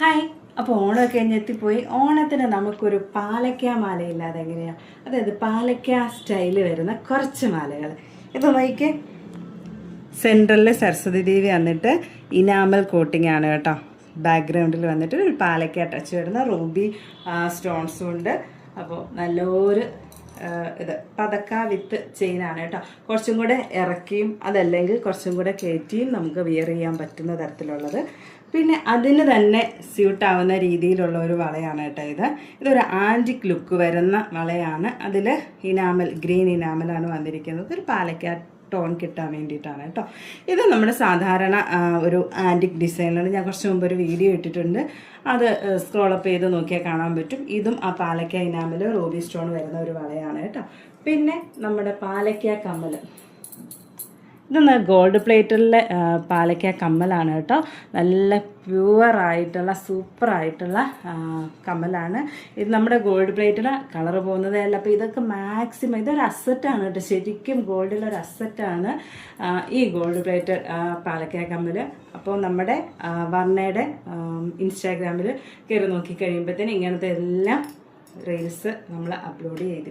Hi. അപ്പോൾ ഓണമൊക്കെ കഴിഞ്ഞെത്തിപ്പോയി. ഓണത്തിന് നമുക്കൊരു പാലക്ക മാലയില്ലാതെ എങ്ങനെയാണ്? അതായത് പാലക്ക സ്റ്റൈല് വരുന്ന കുറച്ച് മാലകൾ. ഇത് നോക്കിക്കേ, സെൻട്രലിൽ സരസ്വതി ദേവി വന്നിട്ട് ഇനാമൽ കോട്ടിംഗ് ആണ് കേട്ടോ. ബാക്ക്ഗ്രൗണ്ടിൽ വന്നിട്ട് ഒരു പാലക്ക ടച്ച് വരുന്ന റൂബി സ്റ്റോൺസും ഉണ്ട്. അപ്പോൾ നല്ലൊരു ഇത് പതക്ക വിത്ത് ചെയിനാണ് കേട്ടോ. കുറച്ചും കൂടെ ഇറക്കിയും അതല്ലെങ്കിൽ കുറച്ചും കൂടെ കയറ്റിയും നമുക്ക് വിയർ ചെയ്യാൻ പറ്റുന്ന തരത്തിലുള്ളത്. പിന്നെ അതിന് തന്നെ സ്യൂട്ടാവുന്ന രീതിയിലുള്ള ഒരു വളയാണ് കേട്ടോ. ഇതൊരു ആൻറ്റിക് ലുക്ക് വരുന്ന വളയാണ്. അതിൽ ഗ്രീൻ ഇനാമലാണ് വന്നിരിക്കുന്നത്. ഒരു പാലക്ക ടോൺ കിട്ടാൻ വേണ്ടിയിട്ടാണ് കേട്ടോ. ഇത് നമ്മുടെ സാധാരണ ഒരു ആൻറ്റിക് ഡിസൈനാണ്. ഞാൻ കുറച്ച് മുമ്പ് ഒരു വീഡിയോ ഇട്ടിട്ടുണ്ട്, അത് സ്ക്രോളപ്പ് ചെയ്ത് നോക്കിയാൽ കാണാൻ പറ്റും. ഇതും ആ പാലക്ക ഇനാമൽ റൂബി സ്റ്റോൺ വരുന്ന ഒരു വളയാണ് കേട്ടോ. പിന്നെ നമ്മുടെ പാലക്ക കമ്മൽ, ഇതൊന്ന് ഗോൾഡ് പ്ലേറ്റിലെ പാലക്ക കമ്മലാണ് കേട്ടോ. നല്ല പ്യുവറായിട്ടുള്ള സൂപ്പറായിട്ടുള്ള കമ്മലാണ്. ഇത് നമ്മുടെ ഗോൾഡ് പ്ലേറ്റിൽ കളർ പോകുന്നതേ അല്ല. അപ്പോൾ ഇതൊക്കെ മാക്സിമം ഇതൊരു അസറ്റാണ് കേട്ടോ. ശരിക്കും ഗോൾഡിലൊരു അസറ്റാണ് ഈ ഗോൾഡ് പ്ലേറ്റ് പാലക്ക കമ്മൽ. അപ്പോൾ നമ്മുടെ വർണ്ണയുടെ ഇൻസ്റ്റാഗ്രാമിൽ കയറി നോക്കിക്കഴിയുമ്പോഴത്തേന് ഇങ്ങനത്തെ എല്ലാം റീൽസ് നമ്മൾ അപ്ലോഡ് ചെയ്തു.